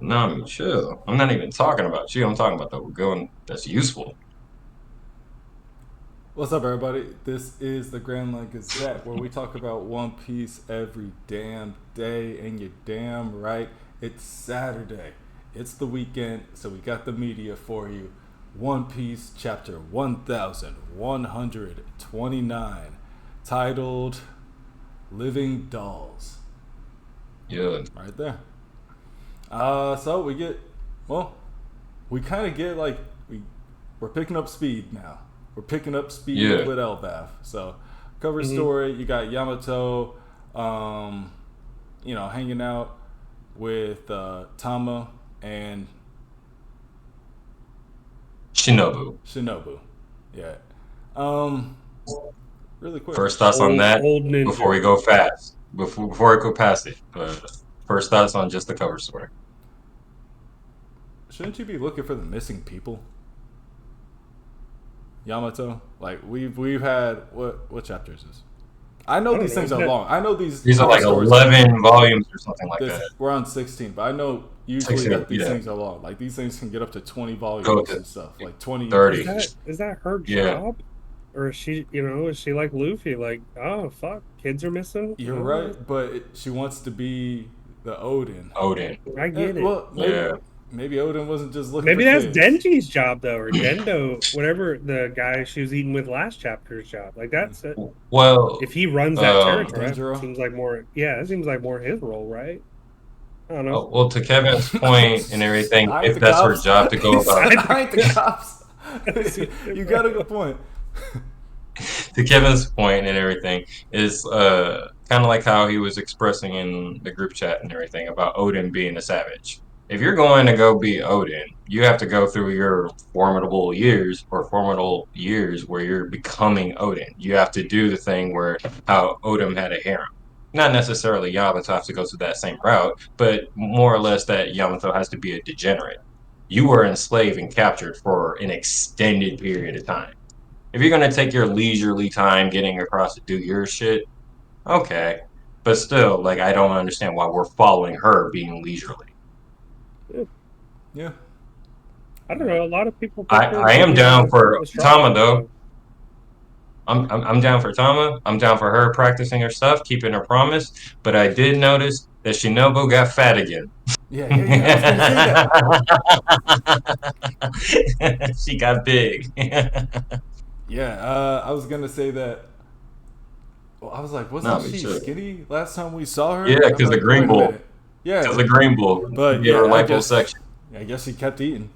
No, I mean, chill. I'm not even talking about you. I'm talking about the gun that's useful. What's up, everybody? This is the Grand Line Gazette, where we talk about One Piece every damn day, and you're damn right, it's Saturday. It's the weekend, so we got the media for you. One Piece, chapter 1129, titled Living Dolls. Yeah, Right there. So we get, well, we kind of get like we're picking up speed now. We're picking up speed yeah. with Elbaf. So cover Hmm. story, you got Yamato, hanging out with Tama and Shinobu. Shinobu. Yeah. Um, really quick. First thoughts on Old that old before we ninja. go fast. Before I go past it. First thoughts on just the cover story. Shouldn't you be looking for the missing people? Yamato? Like we've had what chapter is this? I know I don't these know. things Isn't are that long. I know these These are cover like stories are 11 volumes or something like this that. we're on 16, but I know usually 16, that these yeah. things are long. Like these things can get up to 20 Go volumes to and stuff. Like 20. is 30. that her Yeah. job? Or is she like Luffy? Like, oh fuck, kids are missing? You're right, but she wants to be the Odin. Odin. I get it. Well, Yeah. maybe Odin wasn't just looking for Maybe that's kids. Denji's job though, or Dendo, whatever the guy she was eating with last chapter's job. Like that's it. If Well, he runs that um, territory, that Denjiro. seems like more. Yeah, that seems like more his role, right? I don't know. well, to Kevin's point and everything, I ain't if the that's her cops. job to go He about, said, I I ain't the think cops. You got a good point. to Kevin's point and everything, is kind of like how he was expressing in the group chat and everything about Odin being a savage. If you're going to go be Odin, you have to go through your formidable years where you're becoming Odin. You have to do the thing where how Odin had a harem. Not necessarily Yamato has to go through that same route, but more or less that Yamato has to be a degenerate. You were enslaved and captured for an extended period of time. If you're gonna take your leisurely time getting across to do your shit, okay. But still, like I don't understand why we're following her being leisurely. Yeah. I don't Uh, know. A lot of people I, picked her I to am be down for the strong Tama one, though. so I'm down for Tama. I'm down for her practicing her stuff, keeping her promise. But I did notice that Shinobu got fat again. yeah. I was gonna say that. She got big. Yeah, I was gonna say that. Well, I was like, wasn't No, me she too. skinny last time we saw Yeah, her? I'm because the like, Green wait a Bull. minute. Because Yeah, the Green Bull but gave her yeah, liposuction. I guess she kept eating.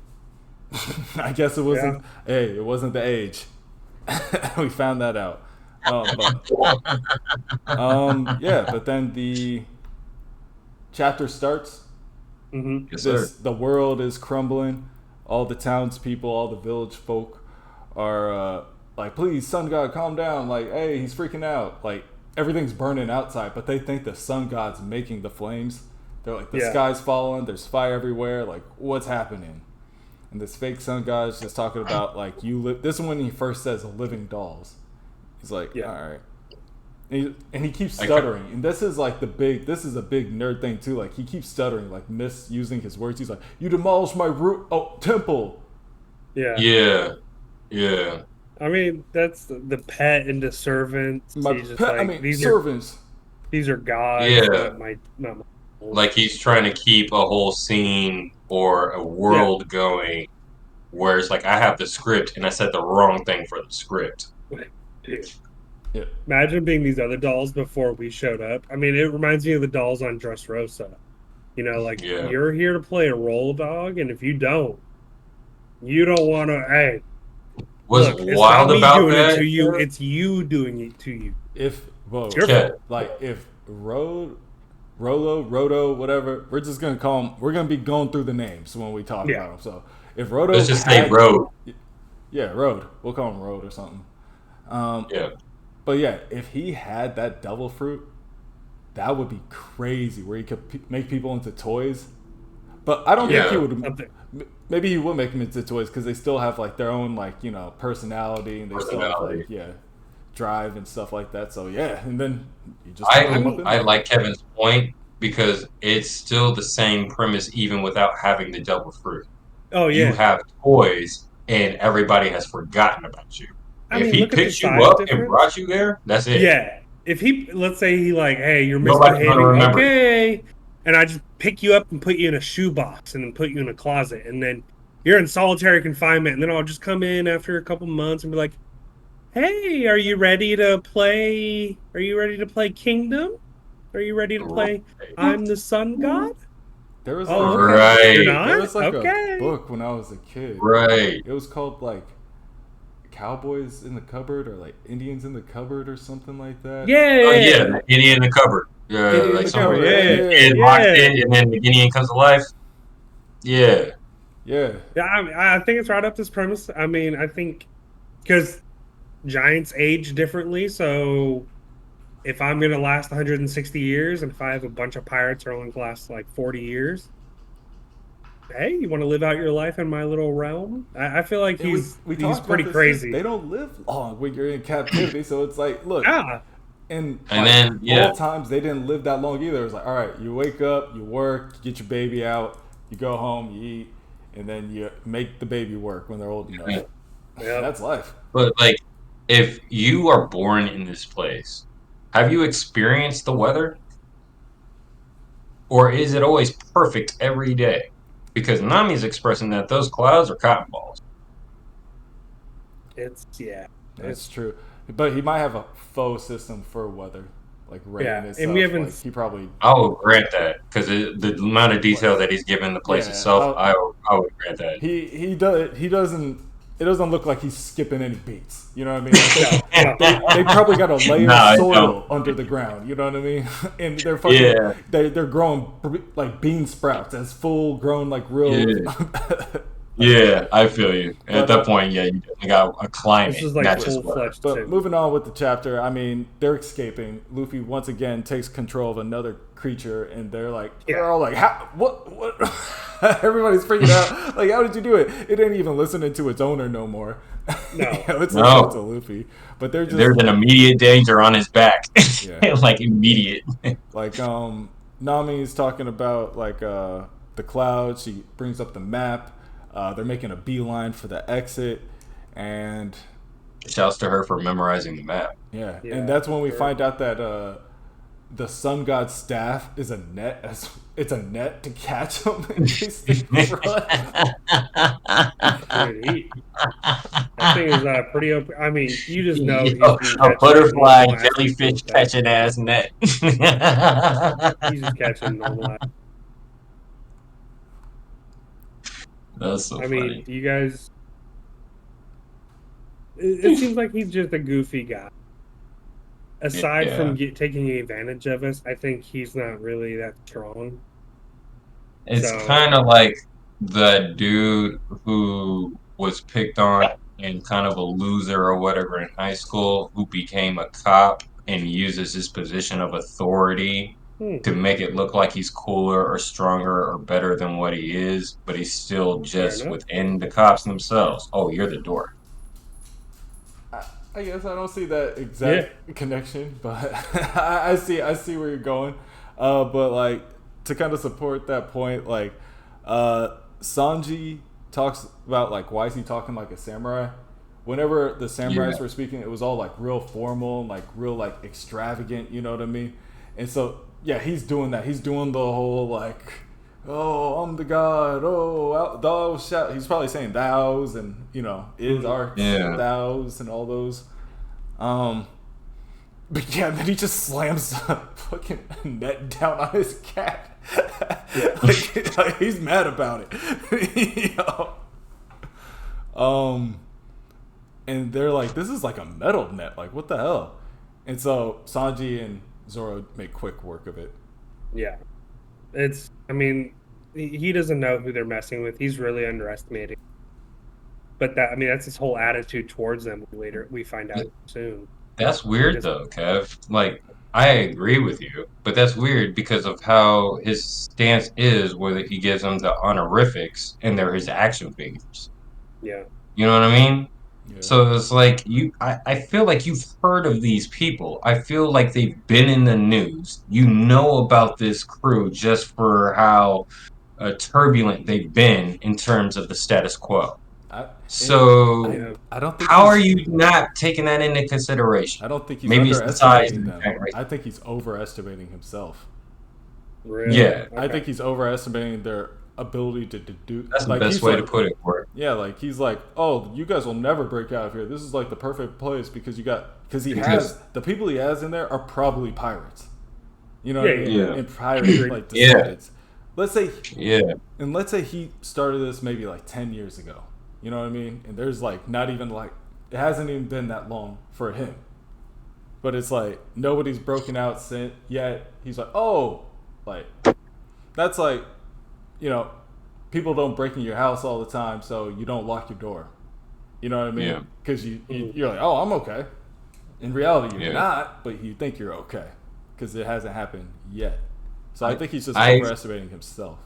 I guess it yeah. wasn't. Hey, it wasn't the age. We found that out. But yeah. But then the chapter starts. Hmm. Yes, This sir. the world is crumbling. All the townspeople, all the village folk are like, please, sun god, calm down. Like, hey, he's freaking out. Like everything's burning outside, but they think the sun god's making the flames. They're like, the Yeah. sky's falling. There's fire everywhere. Like, what's happening? And this fake sun god's just talking about like you live. This is when he first says living dolls. He's like, Yeah. all right. And he keeps Okay. stuttering, and this is like the big. This is a big nerd thing too. Like he keeps stuttering, like misusing his words. He's like, "You demolished my temple." Yeah. Yeah. Yeah. I mean, that's the pet into servants. My He's just pet. I like mean, servants. these are gods, Yeah. not my. Like he's trying to keep a whole scene or a Yeah. world going where it's like I have the script and I said the wrong thing for the script. Dude, Yeah, imagine being these other dolls before we showed up. I mean, it reminds me of the dolls on Dressrosa. Like Yeah. you're here to play a role, dog, and if you don't want to. Hey, What's look, it's not wild me about doing it that, to you. It's you doing it to you. if It's well, your Cat, fault. like if Roto, whatever. We're just gonna call him. We're gonna be going through the names when we talk Yeah. about him. So if let's Roto just say had, road. yeah, Road. We'll call him Road or something. Um, Yeah. but yeah, if he had that devil fruit, that would be crazy. Where he could make people into toys. But I don't think he Yeah. would. Something. Maybe he would make them into toys because they still have like their own like personality, and they still have Personality. like drive and stuff like that. So yeah, and then you just I throw them up in I there. like Kevin's point because it's still the same premise even without having the devil fruit. Oh You yeah. have toys and everybody has forgotten about you. I If mean, he look at the picked you size up and difference. brought you there, that's it. Yeah. If he, let's say he like, hey, you're Nobody's going to misbehaving, remember you. okay, and I just pick you up and put you in a shoebox and then put you in a closet, and then you're in solitary confinement, and then I'll just come in after a couple months and be like, hey, are you ready to play? Are you ready to play Kingdom? Are you ready to play I'm the Sun God? There was Oh, like okay. You're Right, there not? was like a Okay. book when I was a kid. right. It was called like Cowboys in the Cupboard or like Indians in the Cupboard or something like that. Oh yeah, Yeah. the idiot in the cupboard. Idiot in Like the some Cupboard. Yeah. the kid locks Yeah. it, and then the Gideon comes to life. Yeah, Yeah. Yeah. I think it's right up this premise. I mean, I think because giants age differently. So if I'm going to last 160 years and if I have a bunch of pirates who are only going to last like 40 years, hey, you want to live out your life in my little realm? I feel like And we he's talked about pretty this too. crazy. They don't live long when you're in captivity, so it's like, look, Yeah. in and like then yeah, old times they didn't live that long either. It was like, all right, you wake up, you work, you get your baby out, you go home, you eat, and then you make the baby work when they're old enough. Yeah. That's life. but like if you are born in this place, have you experienced the weather, or is it always perfect every day? Because Nami's expressing that those clouds are cotton balls. It's, yeah. That's It's, true. But he might have a faux system for weather, like rain yeah. and And we stuff. Like haven't, he probably I will grant that because the amount of like, detail that he's given the place yeah. itself, I would grant that. He doesn't. It doesn't look like he's skipping any beats. You know what I mean? Like no, no. they probably got a layer No, of I don't. soil under the ground. You know what I mean? And they're fucking Yeah, they're growing like bean sprouts as full grown like real. yeah. Yeah, I feel you. At but that point, yeah, you definitely got a This climate, is like not just full weather. fledged But too. moving on with the chapter, I mean, they're escaping. Luffy once again takes control of another creature, and they're Yeah. all like, "How? What? Everybody's freaking out. Like, how did you do it? It ain't even listening to its owner no more. No. It's listening to No, Luffy, but they're just there's an immediate danger on his back, yeah, like immediate. like Nami's talking about like the clouds. She brings up the map. They're making a beeline for the exit, and Shouts to her for memorizing the map. yeah, and Yeah. that's when we Sure. find out that the sun god's staff is a net. It's a net to catch them in case they run. Dude, that thing is pretty open. I mean, you just know he's Yo, been a catching butterfly normal ass people jellyfish with that. catching ass net. He's just catching normal ass. That's so I mean, funny. do you guys? It seems like he's just a goofy guy. Aside Yeah. from taking advantage of us, I think he's not really that strong. It's So kind of like the dude who was picked on and kind of a loser or whatever in high school who became a cop and uses his position of authority hmm, to make it look like he's cooler or stronger or better than what he is, but he's still fair just enough. within the cops themselves. Oh, you're the door. I guess I don't see that Yeah, exact connection, but I see where you're going. But like to kind of support that point, like Sanji talks about like why is he talking like a samurai? Whenever the Yeah. samurais were speaking, it was all like real formal, like real like extravagant. You know what I mean? And so yeah, he's doing that. He's doing the whole like, oh, I'm the god. Oh, thou shalt. He's probably saying thous and is arts Yeah. thous and all those. Um, but yeah, then he just slams a fucking net down on his cat. yeah. like, he's mad about it. you know? Um, and they're like, this is like a metal net. Like, what the hell? And so Sanji and Zoro make quick work of it. Yeah. It's. I mean, he doesn't know who they're messing with. He's really underestimating. But that. I mean, that's his whole attitude towards them. Later, we find out soon. That's He weird doesn't. though, Kev. Like, I agree with you, but that's weird because of how his stance is, whether he gives them the honorifics and they're his action figures. Yeah. You know what I mean? Yeah. So it's like I feel like you've heard of these people. I feel like they've been in the news. You know about this crew just for how turbulent they've been in terms of the status quo. I and I So Yeah. I don't think how are he's you not taking that into consideration? I don't think he's Maybe it's the size underestimating and the them. fact, right? I think he's overestimating himself. Like Really? Yeah, I Okay. think he's overestimating their ability to do. that's the Like best he's way to like, put it, Corey. yeah, like he's like, oh, you guys will never break out of here. This is like the perfect place because because he has Because the people he has in there are probably pirates. You know what Yeah, I mean? yeah. yeah, And pirate Agreed. like yeah, descendants. Let's say yeah, let's say he started this maybe like 10 years ago. You know what I mean? And there's like not even like it hasn't even been that long for him. But it's like nobody's broken out since yet. He's like, "Oh, like that's like, you know, people don't break in your house all the time, so you don't lock your door." You know what I yeah, mean? Cuz Mhm. you're like, "Oh, I'm okay." In reality, you're yeah. not, but you think you're okay cuz it hasn't happened yet. So I I think he's just I overestimating himself.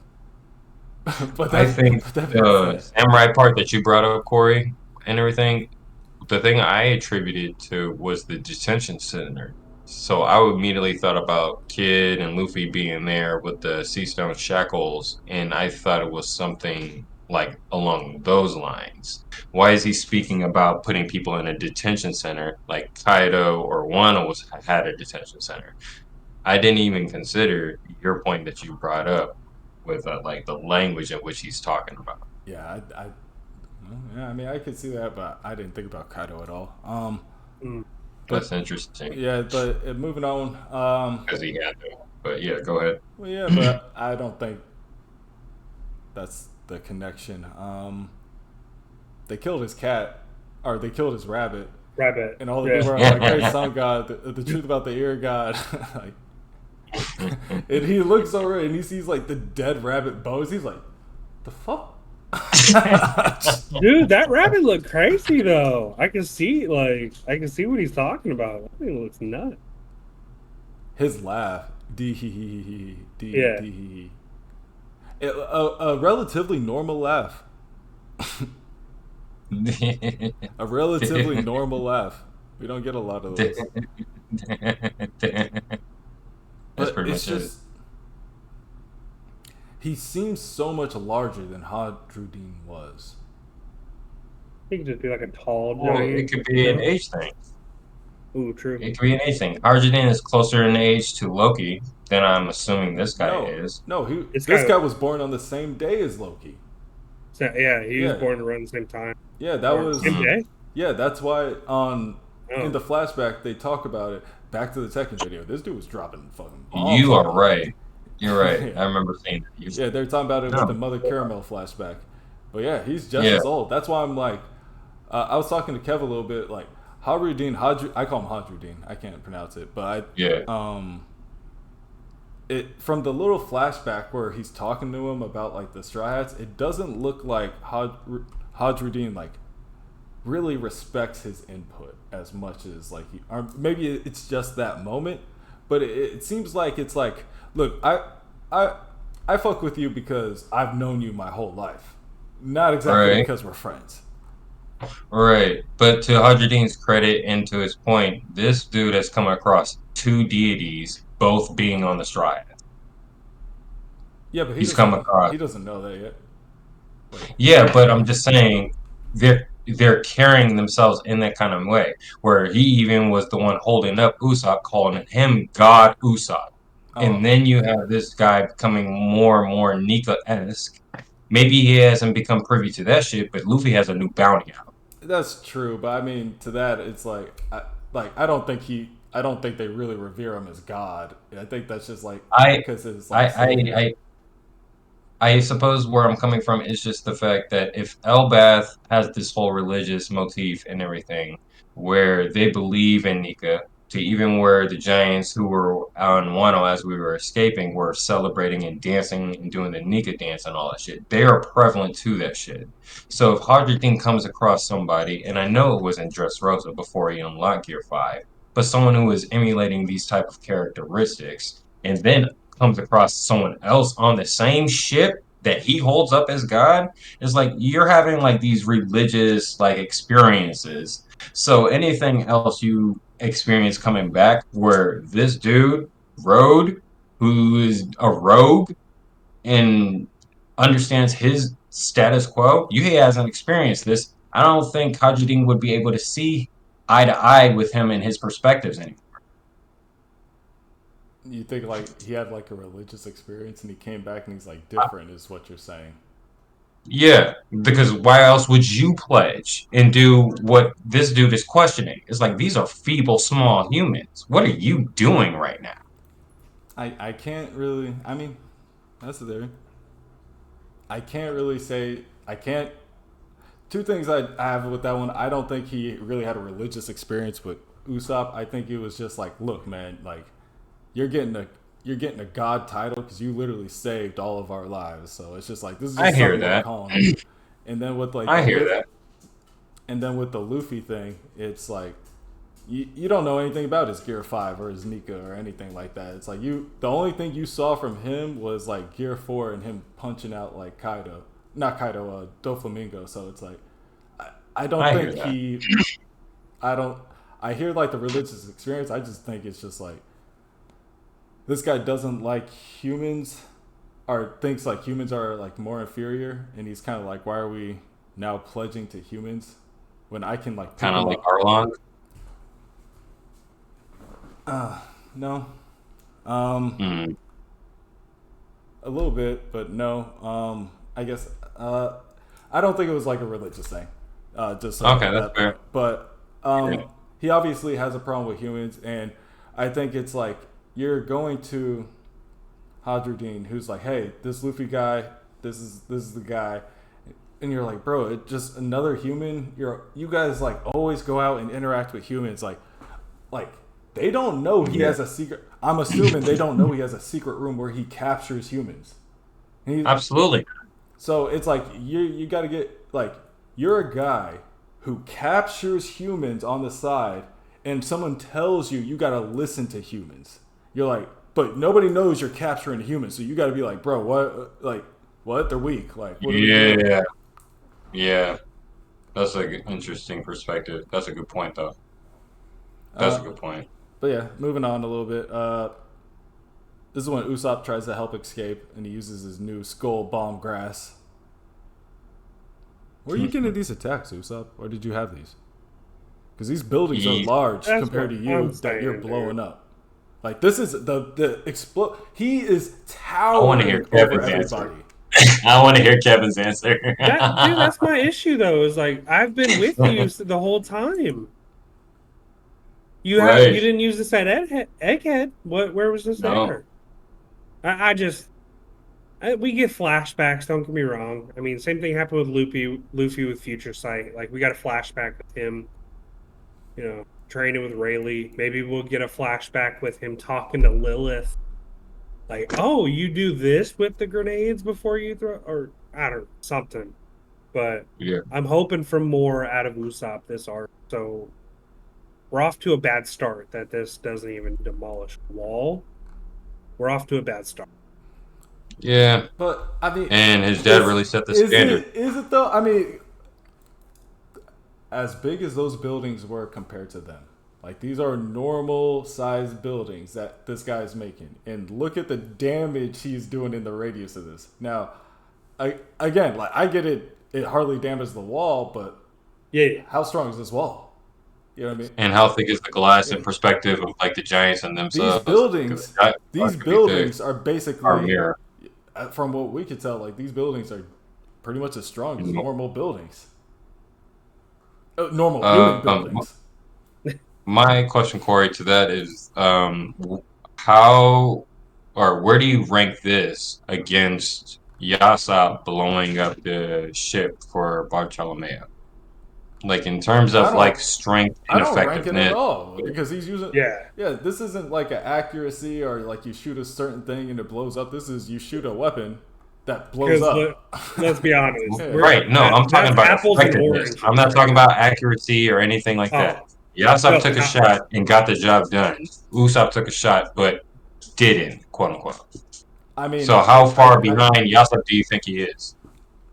I think but that being the said, samurai part that you brought up, Corey, and everything, the thing I attributed to was the detention center. So I immediately thought about Kid and Luffy being there with the sea stone shackles, and I thought it was something like along those lines. Why is he speaking about putting people in a detention center like Kaido or Wano had a detention center? I didn't even consider your point that you brought up with like the language in which he's talking about. yeah, well, yeah, I mean, I could see that, but I didn't think about Kaido at all. Mm. That's But interesting yeah, but moving on. because he had to. But yeah, go ahead. Well, yeah, but I don't think that's the connection. They killed his cat, or they killed his rabbit, Rabbit. and all the Yeah. people are like, "Great sun god, the truth about the ear god." Like, and he looks over and he sees like the dead rabbit bones. He's like, "The fuck." Dude, that rabbit looked crazy though. I can see what he's talking about. That thing looks nuts. His laugh, dee hee hee hee hee dee Yeah. dee hee hee. A relatively normal laugh. A relatively normal laugh. We don't get a lot of those. That's But pretty it's much it. just he seems so much larger than Hadrudin was. He could just be like a tall Well, it giant, could you be an know? age thing. Ooh, true. It could be an age thing. Arjun is closer in age to Loki than I'm assuming this guy No, is. no, he It's this kind guy of was born on the same day as Loki. yeah, he was Yeah, born around the same time. yeah, that Or was same Mm. day? yeah. That's why on in Oh. the flashback they talk about it. Back to the Tekken video. This dude was dropping fucking bombs You like are right. You're right. yeah. I remember seeing that. You, Yeah, they're talking about it with the no. Mother Caramel flashback. But yeah, he's just Yeah. as old. That's why I'm like, I was talking to Kev a little bit, like I call him Hadrudin. I can't pronounce it, but Yeah. it from the little flashback where he's talking to him about like the Straw Hats, it doesn't look like Hadrudin like really respects his input as much as like he, or maybe it's just that moment, but it seems like it's like, look, I I fuck with you because I've known you my whole life, not exactly Right. because we're friends. Right. But to Hadruddin's credit and to his point, this dude has come across two deities, both being on the Stride. Yeah, but He's come across. he doesn't know that yet. Like, Yeah, but I'm just saying they're carrying themselves in that kind of way, where he even was the one holding up Usopp, calling him God Usopp. And oh, then you have this guy becoming more and more Nika-esque. Maybe he hasn't become privy to that shit, but Luffy has a new bounty out. that's true, but I mean, to that, it's like I don't think they really revere him as God. I think that's just like I because it's I like I Sylvia. I I suppose where I'm coming from is just the fact that if Elbath has this whole religious motif and everything, where they believe in Nika, to even where the giants who were on Wano as we were escaping were celebrating and dancing and doing the Nika dance and all that shit, they are prevalent to that shit. So if Hardry comes across somebody, and I know it wasn't Dressrosa before he unlocked Gear 5, but someone who is emulating these type of characteristics, and then comes across someone else on the same ship, that he holds up as God, is like you're having like these religious like experiences. So anything else you experience coming back where this dude, Road, who is a rogue and understands his status quo, he hasn't experienced this. I don't think Hajidin would be able to see eye to eye with him and his perspectives anymore. You think like he had like a religious experience and he came back and he's like different, is what you're saying? Yeah, because why else would you pledge and do what this dude is questioning? It's like these are feeble, small humans. What are you doing right now? I can't really. I mean, that's the theory. I can't really say. I can't. Two things I have with that one. I don't think he really had a religious experience with Usopp. I think it was just like, look, man, like you're getting a you're getting a god title because you literally saved all of our lives. So it's just like this is I just hear something I'm that. calling on you. And then with like I the hear Luffy, that. and then with the Luffy thing, it's like you don't know anything about his Gear 5 or his Nika or anything like that. It's like the only thing you saw from him was like Gear 4 and him punching out like Kaido. Not Kaido, Doflamingo. So it's like I don't I hear think that. I don't I hear like the religious experience. I just think it's just like this guy doesn't like humans or thinks like humans are like more inferior and he's kind of like why are we now pledging to humans when I can like pick Kind of them like up. Arlong. No. Um Hmm. a little bit, but no. I guess I don't think it was like a religious thing. Just so Okay, that's that fair. point. But Yeah. he obviously has a problem with humans, and I think it's like you're going to Hadruddin, who's like, "Hey, this Luffy guy, this is the guy," and you're like, "Bro, it just another human." You guys like always go out and interact with humans, like they don't know he Yeah. has a secret. I'm assuming they don't know he has a secret room where he captures humans. And Absolutely. so it's like you got to get like you're a guy who captures humans on the side, and someone tells you got to listen to humans. You're like, but nobody knows you're capturing humans, so you got to be like, bro, what? Like, what? They're weak. Like, what are we doing? Yeah. Yeah. That's an interesting perspective. That's a good point, though. That's a Uh, good point. but yeah, moving on a little bit. This is when Usopp tries to help escape, and he uses his new skull bomb grass. Where are you getting these attacks, Usopp? Or did you have these? Because these buildings are He, large That's compared what to you I'm that you're saying, blowing dude. up. Like this is the explode. He is I want to hear towering over Kevin's answer. everybody. I want to hear Kevin's answer. That dude, that's my issue though. Is like I've been with you the whole time. You Right. didn't use this at Egghead. What? Where was this No. there? I just we get flashbacks. Don't get me wrong. I mean, same thing happened with Luffy with Future Sight. Like we got a flashback with him. Training with Rayleigh. Maybe we'll get a flashback with him talking to Lilith. Like, oh, you do this with the grenades before you throw, or I don't know, something. But Yeah. I'm hoping for more out of Usopp this arc. So we're off to a bad start. That this doesn't even demolish the wall. We're off to a bad start. Yeah. But I mean, And his dad really set the standard. is it though? I mean, as big as those buildings were compared to them. Like these are normal sized buildings that this guy is making, and look at the damage he's doing in the radius of this. Now, again, like I get it, it hardly damages the wall, but Yeah. how strong is this wall? You know what I mean? And how thick is the glass Yeah. in perspective of like the giants and These themselves? Because buildings, that glass these could be thick. buildings are Our basically, mirror. from what we could tell, like these buildings are pretty much as strong as normal buildings, normal human Um, buildings. my question, Corey, to that is, how or where do you rank this against Yasop blowing up the ship for Bartolomeo? Like in terms I of like don't strength I and don't rank it at effectiveness. all because he's using. Yeah. Yeah, this isn't like an accuracy or like you shoot a certain thing and it blows up. This is you shoot a weapon that blows Because up. let's be honest, Yeah. we're Right. No, I'm talking that's about apples and effectiveness. oranges I'm not right talking now. about accuracy or anything like that. Oh Yasop no, took a not shot and got the job done. Usopp took a shot but didn't, quote unquote. I mean, So how far behind Yasop do you think he is?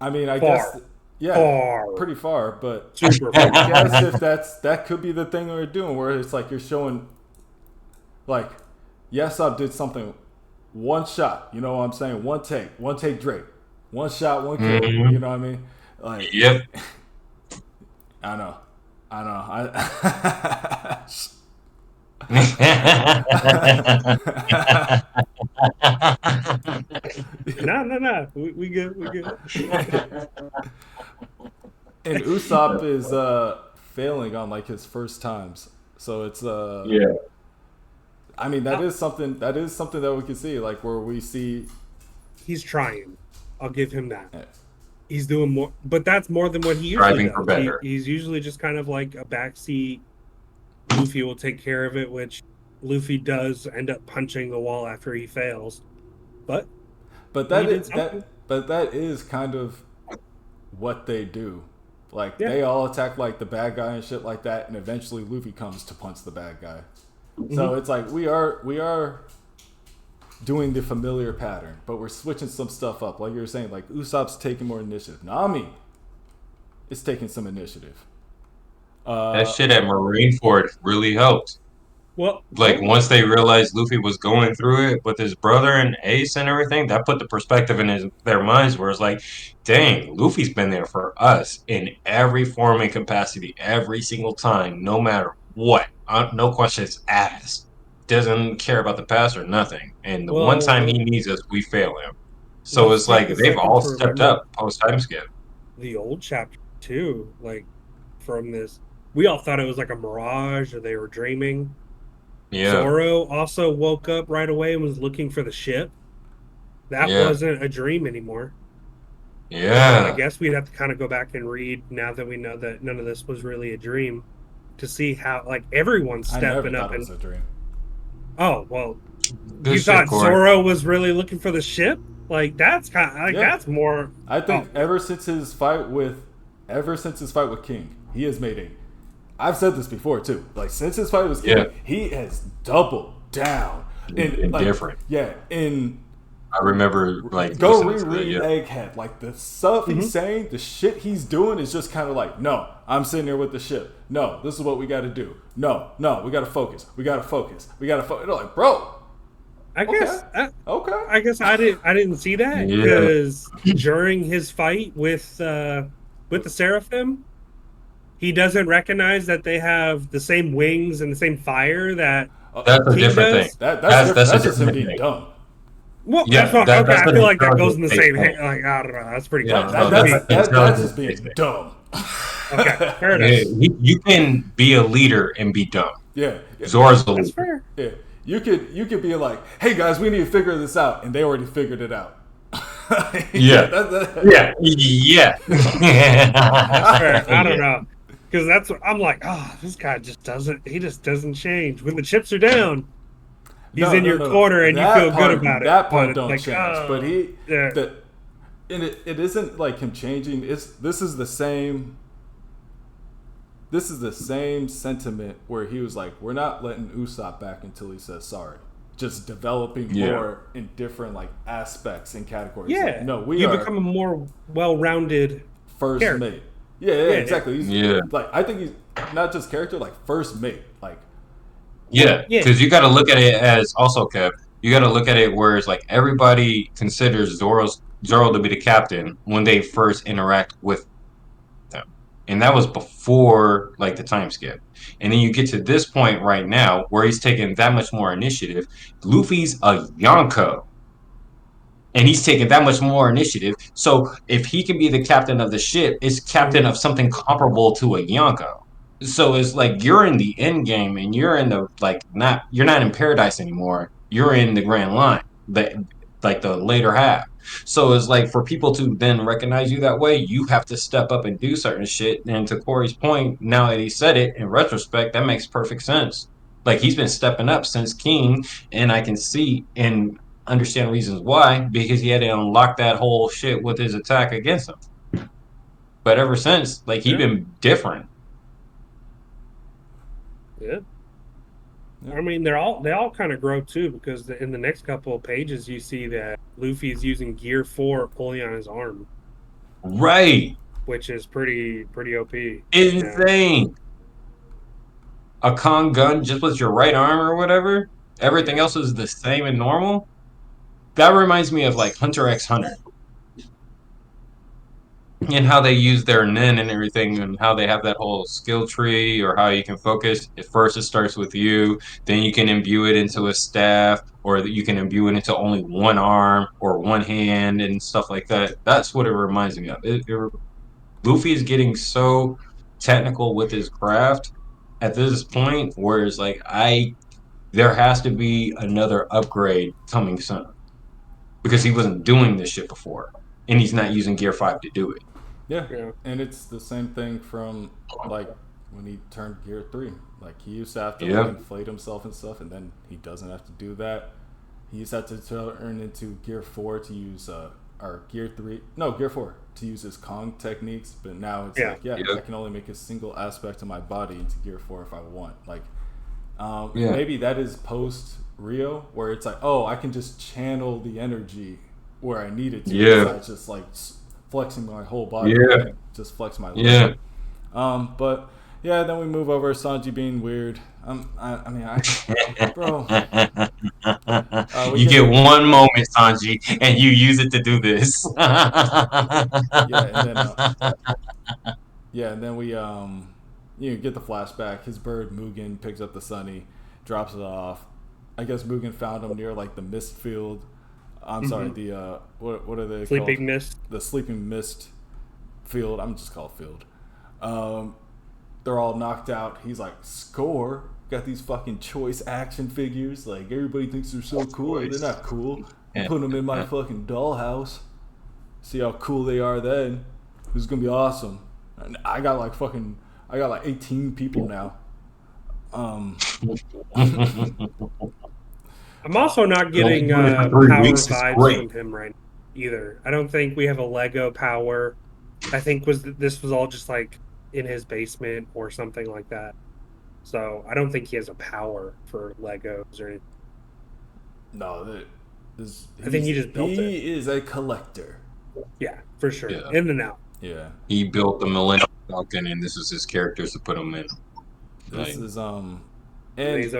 I guess, Far, yeah, far, pretty far. But super I far. guess if that could be the thing we're doing, where it's like you're showing, like, Yesop did something, one shot. You know what I'm saying? One take Drake, one shot, one kill. You Hmm. know what I mean? Like, Yep. I know, I know, I. No, no, no. We good. We good. And Usopp is failing on like his first times, so it's Yeah. I mean Uh, that is something that we can see, like where we see. he's trying. I'll give him that. eh, He's doing more, but that's more than what he usually Striving for does. better. He's usually just kind of like a backseat. Luffy will take care of it, which Luffy does end up punching the wall after he fails. But But he did something. that is kind of what they do. Like Yeah. they all attack like the bad guy and shit like that, and eventually Luffy comes to punch the bad guy. So Hmm. it's like we are doing the familiar pattern, but we're switching some stuff up. Like you were saying, like Usopp's taking more initiative. Nami is taking some initiative. That Uh, shit at Marineford really helped. Well, Like hold on. once they realized Luffy was going through it with his brother and Ace and everything, that put the perspective in their minds where it's like, dang, Luffy's been there for us in every form and capacity, every single time, no matter what. No questions asked. Doesn't care about the past or nothing. And the one time he Well, needs us, we fail him. So let's it's take like a they've second all to stepped remember up post time skip. the old chapter too. Like from this, we all thought it was like a mirage or they were dreaming. Yeah, Zoro also woke up right away and was looking for the ship. That yeah, wasn't a dream anymore. So I yeah. guess we'd have to kind of go back and read now that we know that none of this was really a dream to see how like everyone's I never stepping thought up it and was a dream. oh well, Good you shit, thought Corey. Zoro was really looking for the ship? Like that's kind of, like Yeah, that's more. I Oh think ever since his fight with King, he has made a. I've said this before too. Like since his fight with Yeah, King, he has doubled down in and like different. yeah in I remember like go listening to that. reread Yeah. Egghead. Like the stuff he's mhm. saying, the shit he's doing is just kind of like, no, I'm sitting here with the ship. No, this is what we got to do. No, no, we got to focus. We got to focus. We got to focus. Like, bro, I okay, guess okay, I guess I didn't see that Yeah. because during his fight with the Seraphim, he doesn't recognize that they have the same wings and the same fire that uh, That's a King different thing. does. that's That's different. that's a That's just him different being thing. dumb. Well, that's Yeah, what. Okay, that's I an feel like that goes intelligence in the based same. thing. Like I don't know. That's pretty Yeah, close. That no, To that's me. an that's intelligence just based being thing. dumb. Okay, fair enough. Yeah, you can be a leader and be dumb. Yeah, yeah, Zora's a That's leader. fair. yeah. You could be like, hey guys, we need to figure this out, and they already figured it out. Yeah, Yeah, yeah, yeah. That's fair. I don't Yeah, know because that's what I'm like. Oh, this guy just doesn't. He just doesn't change when the chips are down. He's no, in no, your no. corner and you feel good about it. That But part it's don't like, change. But oh, yeah. the, and it isn't like him changing. It's this is the same. This is the same sentiment where he was like, "We're not letting Usopp back until he says sorry." Just developing yeah, more in different like aspects and categories. Like, Yeah, no, we you are become a more well-rounded first character. mate. Yeah, yeah, Yeah, exactly. He's yeah, like, I think he's not just character, like first mate. Like, yeah. yeah. Because you got to look at it as also, Kev. You got to look at it where it's like everybody considers Zoro to be the captain when they first interact with them. And that was before like the time skip. And then you get to this point right now where he's taking that much more initiative. Luffy's a Yonko. And he's taking that much more initiative. So if he can be the captain of the ship, it's captain Mhm. of something comparable to a Yonko. So it's like you're in the end game and you're in the like not you're not in paradise anymore. You're in the grand line. Like the later half. So it's like for people to then recognize you that way, you have to step up and do certain shit. And to Corey's point, now that he said it in retrospect, that makes perfect sense. Like he's been stepping up since King, and I can see and understand reasons why because he had to unlock that whole shit with his attack against him. But ever since, like he Yeah, been different. yeah. I mean, they all kind of grow too because in the next couple of pages you see that Luffy is using Gear 4 only on his arm, Right. which is pretty OP. Yeah, Insane. A Kong gun just with your right arm or whatever. Everything yeah, else is the same and normal. That reminds me of like Hunter x Hunter and how they use their nin and everything and how they have that whole skill tree or how you can focus. At first, it starts with you, then you can imbue it into a staff, or you can imbue it into only one arm or one hand and stuff like that. That's what it reminds me of. Luffy is getting so technical with his craft at this point where it's like there has to be another upgrade coming soon because he wasn't doing this shit before and he's not using Gear 5 to do it. Yeah, yeah, and it's the same thing from like when he turned Gear 3. Like he used to have to like Yeah. inflate himself and stuff, and then he doesn't have to do that. He used to have to turn into Gear 4 to use or Gear 3, no, Gear 4 to use his Kong techniques. But now it's yeah. like, yeah, I Yep. can only make a single aspect of my body into Gear 4 if I want. Like, Yeah. maybe that is post Rio, where it's like, oh, I can just channel the energy where I need it to, Yeah. besides just like flexing my whole body. I Yeah. can just flex my leg. Yeah. But yeah, then we move over Sanji being weird. I mean, bro, we You get get it. one moment, Sanji, and you use it to do this. Yeah, and then yeah, and then we get the flashback. His bird Mugen picks up the Sunny, drops it off. I guess Mugen found him near like the mist field. I'm sorry, Hmm. the what are they called? Sleeping Mist. The sleeping mist field. I'm just called field. Um, they're all knocked out. He's like, score. Got these fucking choice action figures. Like everybody thinks they're so cool. They're not cool. I'm Yeah. putting them in my fucking dollhouse. See how cool they are then. This is gonna be awesome. And I got like 18 people now. Um, I'm also not Only getting doing it for 3 weeks power is vibes great. from him right now either. I don't think we have a Lego power. I think this was all just like in his basement or something like that. So I don't think he has a power for Legos or anything. no, I think he just built it. he is a collector. Yeah, for sure. Yeah. In and out. Yeah, He built the Millennium Falcon, and this was his characters to put him in. this Like, is And and he's he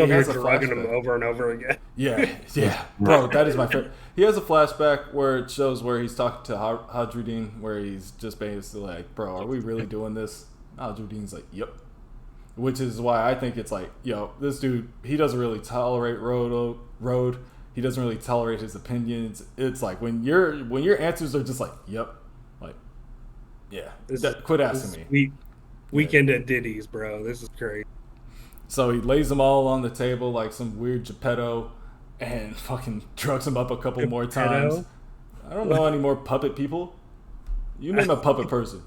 over here has a drugging him flashback. over and over again. Yeah, yeah, bro, that is my favorite. He has a flashback where it shows where he's talking to Hadruddin, where he's just basically like, "Bro, are we really doing this?" Hadruddin's like, "Yep," which is why I think it's like, yo, this dude, he doesn't really tolerate Road. He doesn't really tolerate his opinions. It's like when your answers are just like, "Yep," like, yeah, quit asking me. Weekend at Diddy's, bro. This is crazy. So he lays them all on the table like some weird Geppetto and fucking drugs them up a couple more times. Geppetto? I don't know any more puppet people. You name a puppet person.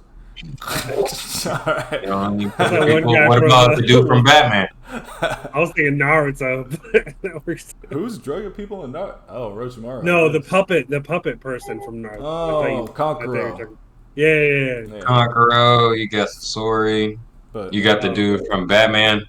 Alright. you know, that one guy what from, about the dude from Batman? I was thinking Naruto, but that works too. Who's drugging people in Naruto? Oh, Orochimaru. No, the puppet person from Naruto. Oh, I thought you were Kankuro. talking- Yeah. Yeah. Kankuro, you got Sasori, But you got the dude from Batman.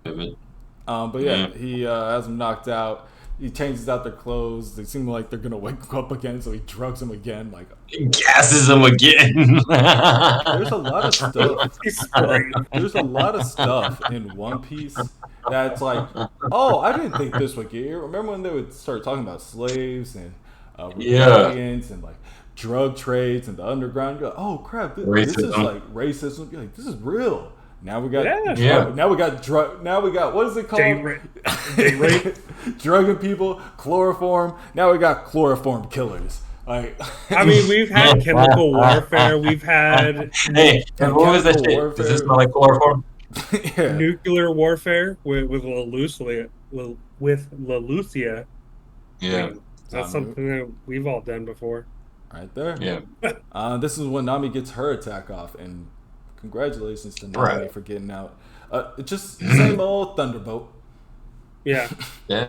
but yeah, he has them knocked out. He changes out their clothes. They seem like they're gonna wake up again, so he drugs them again. Like, He gasses him again. there's a lot of stuff. He's spraying. There's a lot of stuff in One Piece that's like, oh, I didn't think this would get here. Remember when they would start talking about slaves and Yeah. rebellions and like drug trades and the underground? You're like, oh crap, this is Racism. like racism. You're like, this is real. Now we got Yeah. Now we got drug. Now we got, what is it called? Date rape. Drugging people, chloroform. Now we got chloroform killers. Like, I mean, we've had chemical warfare. We've had Hey, what was that shit? Warfare. Does this smell like chloroform? yeah. nuclear warfare with La Lucia. Yeah. That's something that we've all done before. Right there. Yeah. This is when Nami gets her attack off, and congratulations to Nami Right. for getting out. It's just same old Thunderbolt. Yeah. Yeah.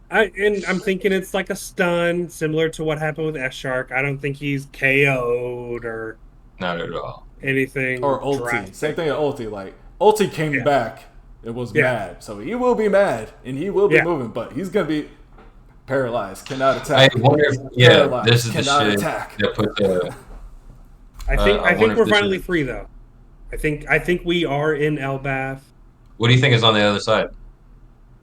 I'm thinking it's like a stun, similar to what happened with S Shark. I don't think he's KO'd or Not at all. anything. Or Ulti. drastic. Same thing at Ulti. Like, Ulti came Yeah. back It was Yeah. mad. So he will be mad and he will be Yeah. moving, but he's going to be paralyzed, cannot I attack. wonder if Paralyzed, this is the cannot shit attack. that put the. I I wonder think if we're this finally is. free though. I think we are in Elbath. What do you think is on the other side?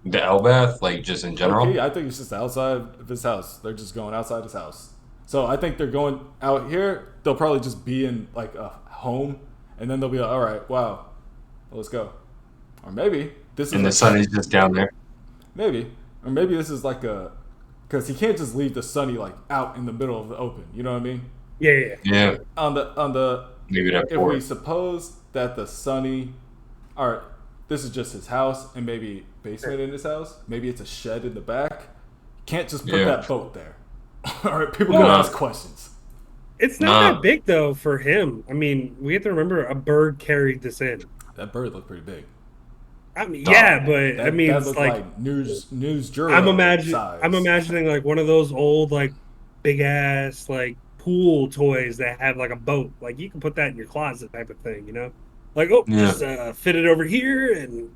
The Elbath, like just in Okay, general. I think it's just outside of his house. They're just going outside his house. So I think they're going out here. They'll probably just be in like a home, and then they'll be like, "All right, wow, let's go." Or maybe this is And the like sun is just down there. maybe, or maybe this is like a because he can't just leave the Sunny like out in the middle of the open. You know what I mean? Yeah, yeah, yeah. Yeah, On the maybe that if port. we suppose that the Sunny, or this is just his house and maybe basement in his house, maybe it's a shed in the back. Can't just put Yeah. that boat there. All right, people Well, gonna ask questions. It's not Nah. that big though for him. I mean, we have to remember a bird carried this in. That bird looked pretty big. I mean, yeah, but That, I mean, that it's looked like like news Juro size. I'm imagining like one of those old like big ass like pool toys that have like a boat. Like you can put that in your closet type of thing, you know? Like Yeah. just fit it over here and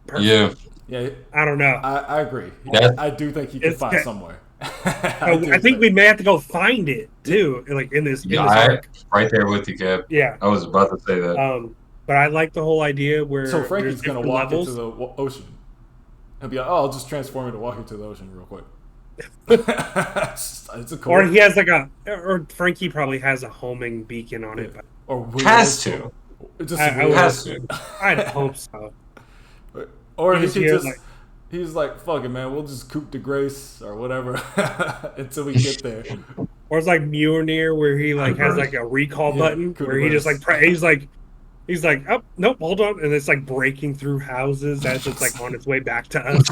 perfect. Yeah, Yeah, I don't know. I agree. That- I do think he could It's find ca- somewhere. I think we may have to go find it too, like in this yeah, arc. right there with you, Kev. Yeah. I was about to say that. But I like the whole idea where So Frankie's there's gonna different walk levels. into the ocean. He'll be like, "Oh, I'll just transform into walk into the ocean real quick." it's a cool. Or he has like or Frankie probably has a homing beacon on it. But Or we Has also- Just I weird. Has to. I'd hope so. Or You he just could hear, just. like- He's like, "Fuck it, man. We'll just coupe de grace or whatever until we get there." Or it's like Mjolnir where he like has like a recall Yeah, button coup de where he just grace. like he's like oh nope hold on and it's like breaking through houses as it's like on its way back to us. It's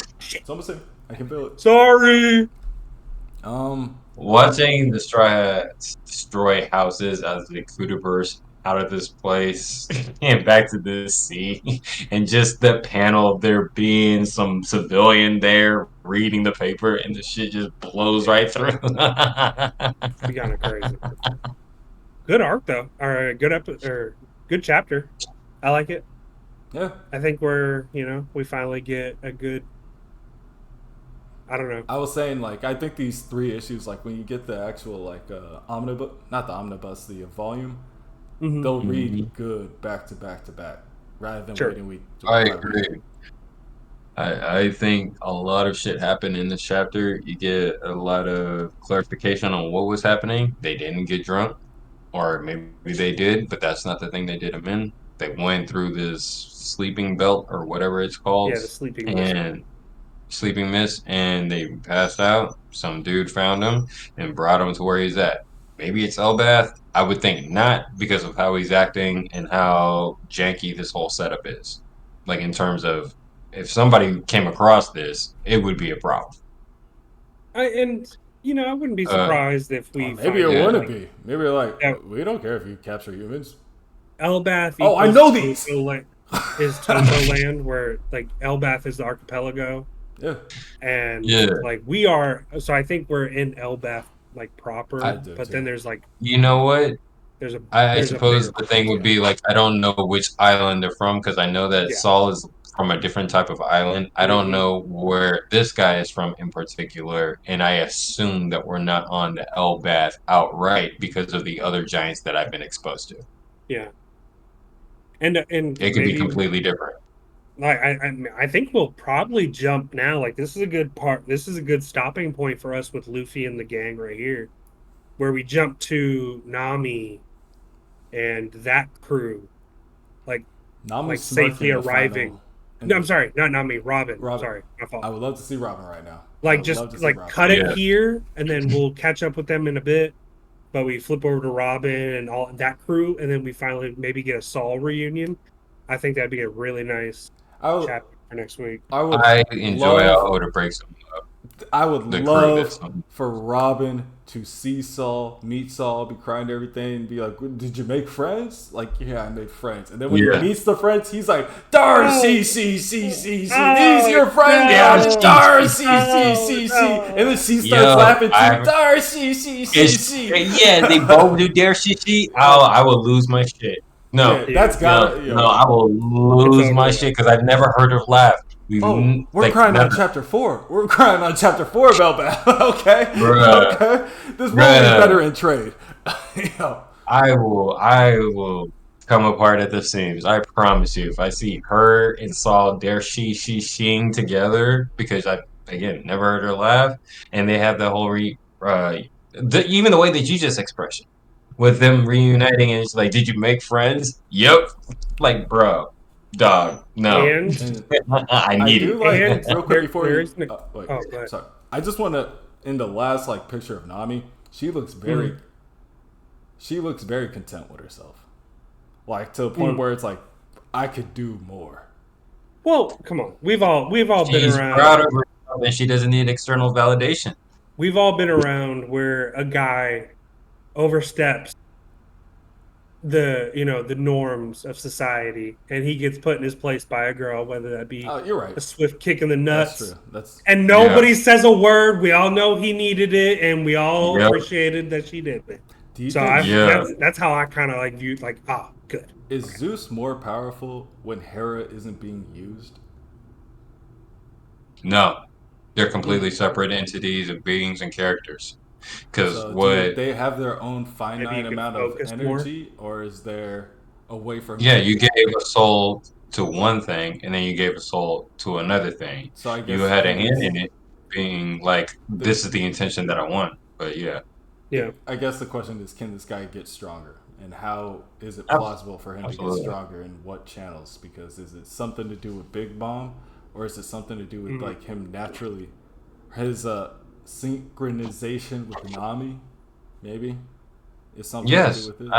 like oh shit It's almost there. I can feel it. sorry. Watching destroy houses as the Kuda burst out of this place and back to this sea, and just the panel of there being some civilian there reading the paper, and the shit just blows right through. Be kind of crazy. Good arc though, or good chapter. I like it. Yeah, I think we finally get a good. I don't know. I was saying like I think these 3 issues, like when you get the actual like omnibus, not the omnibus, the volume, Mhm. they'll read good back to back to back rather than Sure. waiting week. I by agree. week. I think a lot of shit happened in this chapter. You get a lot of clarification on what was happening. They didn't get drunk, or maybe they did, but that's not the thing they did them in. They went through this sleeping belt or whatever it's called, Yeah, the sleeping mist. and sleeping mist, and they passed out. Some dude found him and brought him to where he's at. Maybe it's Elbath. I would think not because of how he's acting and how janky this whole setup is. Like in terms of if somebody came across this, it would be a problem. I wouldn't be surprised if we Maybe it find out, wouldn't like, be. Maybe they're like, Yeah. we don't care if you capture humans. Elbath. Oh, I equals know these! is Toto land where like Elbath is the archipelago, Yeah, and Yeah. like we are. So I think we're in Elbath like proper, I do, but too. then there's like You know what? there's a. I there's a suppose bigger the thing would be like I don't know which island they're from because I know that Yeah. Saul is from a different type of island. I don't Mhm. know where this guy is from in particular, and I assume that we're not on the Elbath outright because of the other giants that I've been exposed to. Yeah. And It could be maybe completely different. like I think we'll probably jump now. Like this is a good part. This is a good stopping point for us with Luffy and the gang right here, where we jump to Nami and that crew, like Nami's safely smirking in the arriving. final- in No, I'm the- sorry, not Nami, Robin. Robin. Sorry, my fault. I would love to see Robin right now. I Like would just love to see like Robin. cut it Yeah. here, and then we'll catch up with them in a bit. But we flip over to Robin and all that crew, and then we finally maybe get a Saul reunion. I think that'd be a really nice I would, chapter for next week. I would I enjoy love, how Oda breaks them up. I would the crew love that's on. for Robin to see Saul, meet Saul, be crying to everything, and be like, "Did you make friends?" Like, yeah, I made friends. And then when Yeah. he meets the friends, he's like, "Darcy, these your friends, no, Darcy, no. And then she starts Yo, laughing I- too. Darcy, Yeah, they both do dare CC. I will lose my shit. No, Yeah, Yeah, that's no, gotta no. yo. I will it's lose my over with. shit because I've never heard her laugh. Oh, we're Like crying on never, chapter 4. We're crying on chapter 4 about that. Okay, bruh, okay. This will be bruh. better in trade. Yo, I will come apart at the seams. I promise you. If I see her and Saul, they're sheing together because I again never heard her laugh, and they have the whole even the way that you just expressed it with them reuniting, and it's like, did you make friends? Yep. Like, bro, dog, no, And and I I need do it. like and real quick before there you. is an Wait, oh, go ahead. sorry. I just want to in the last like picture of Nami. She looks very. Mhm. She looks very content with herself. Like to the point Mm. where it's like, I could do more. Well, come on. We've all been She's proud around. of herself, and she doesn't need external validation. We've all been around where a guy oversteps the norms of society and he gets put in his place by a girl, whether that be Oh, you're right. a swift kick in the That's nuts, true. That's and Yeah. nobody says a word. We all know he needed it, and we all Yep. appreciated that she did it. Do you So think I Yeah. that's how I kind of like viewed, like, ah, good. is Okay. Zeus more powerful when Hera isn't being used? No. They're Mm. completely separate entities of beings and characters. Because So do what, they have their own Maybe you finite could amount of focus more. energy, or is there a way for him yeah, to you adapt? gave a soul to one thing and then you gave a soul to another thing. So I You guess had a can hand this in it being like, the this is the intention that I want. But yeah, Yeah, I guess the question is, can this guy get stronger, and how is it ab- plausible for him to get absolutely. stronger, in what channels? Because is it something to do with Big Bomb, or is it something to do with mm. like him naturally, his synchronization with Nami, maybe is something to do Yes, with it.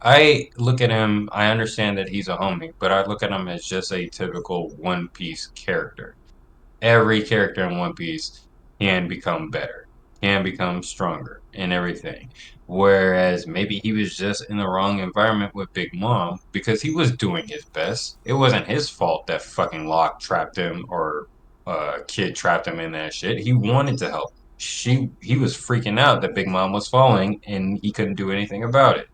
I look at him, I understand that he's a homie, but I look at him as just a typical One Piece character. Every character in One Piece can become better, can become stronger and everything. Whereas maybe he was just in the wrong environment with Big Mom because he was doing his best. It wasn't his fault that fucking Locke trapped him or Kid trapped him in that shit. He wanted to help. He was freaking out that Big Mom was falling and he couldn't do anything about it.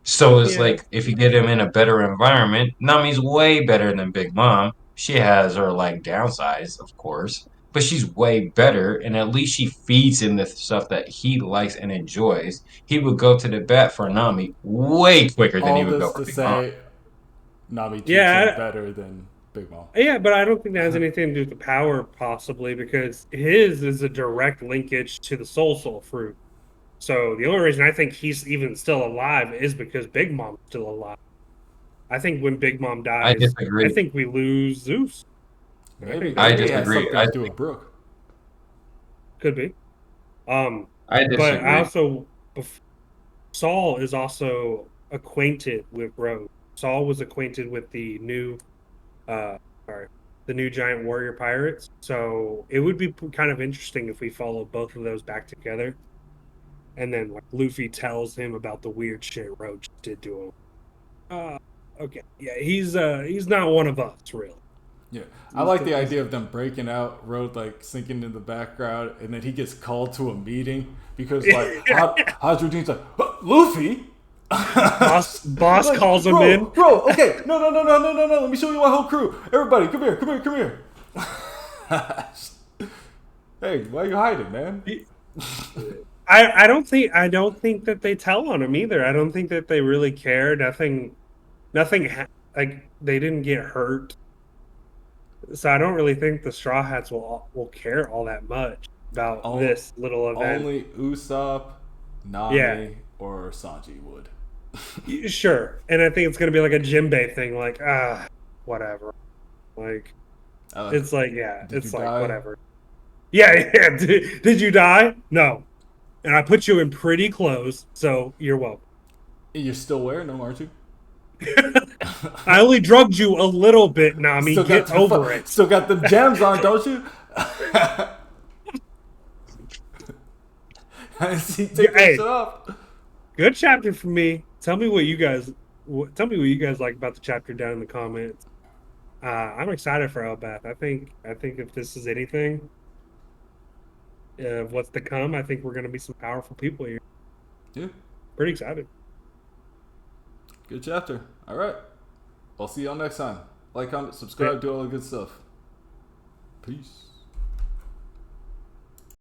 So it's Yeah, like if you get him in a better environment, Nami's way better than Big Mom. She has her like downsides, of course, but she's way better, and at least she feeds him the stuff that he likes and enjoys. He would go to the bat for Nami way quicker than he All would go this for to Big Mom. say, Nami treats him yeah, better than Big Mom. yeah. But I don't think that has anything to do with the power, possibly, because his is a direct linkage to the Soul fruit. So the only reason I think he's even still alive is because Big Mom's still alive. I think when Big Mom I dies, I disagree. think we lose Zeus. I Maybe think that I maybe it has disagree. something to do with Brooke. could be. Um, I but I disagree. also Saul is also acquainted with Rose. Saul was acquainted with uh, sorry, the new giant warrior pirates. So it would be kind of interesting if we follow both of those back together, and then like Luffy tells him about the weird shit Rose did to him. Uh, okay, yeah, he's not one of us, really. Yeah, I He's like still, the he's idea of them breaking out, Road like sinking in the background, and then he gets called to a meeting because like Hadrudine's like Luffy. boss Like, calls him in. okay, no, let me show you my whole crew. Everybody, come here. Hey, why are you hiding, man? I don't think that they tell on him either. I don't think that they really care. Like they didn't get hurt, so I don't really think the Straw Hats will care all that much about O- this little event. Only Usopp, Yeah, Nami, or Sanji would. sure. And I think it's gonna be like a Jinbei thing, like whatever. Like Uh, it's like yeah, did you it's like die? whatever. Yeah, yeah. Did you die? No. And I put you in pretty clothes, so you're welcome. You're still wearing them, aren't you? I only drugged you a little bit, Nami. Get over it. Still got them jams on, don't you? I see. Take that Hey, shit off. good chapter for me. Tell me what you guys like about the chapter down in the comments. I'm excited for Elbath. I think if this is anything of what's to come, I think we're going to be some powerful people here. Yeah. Pretty excited. Good chapter. All right. I'll see y'all next time. Like, comment, subscribe, do all the good stuff. Peace.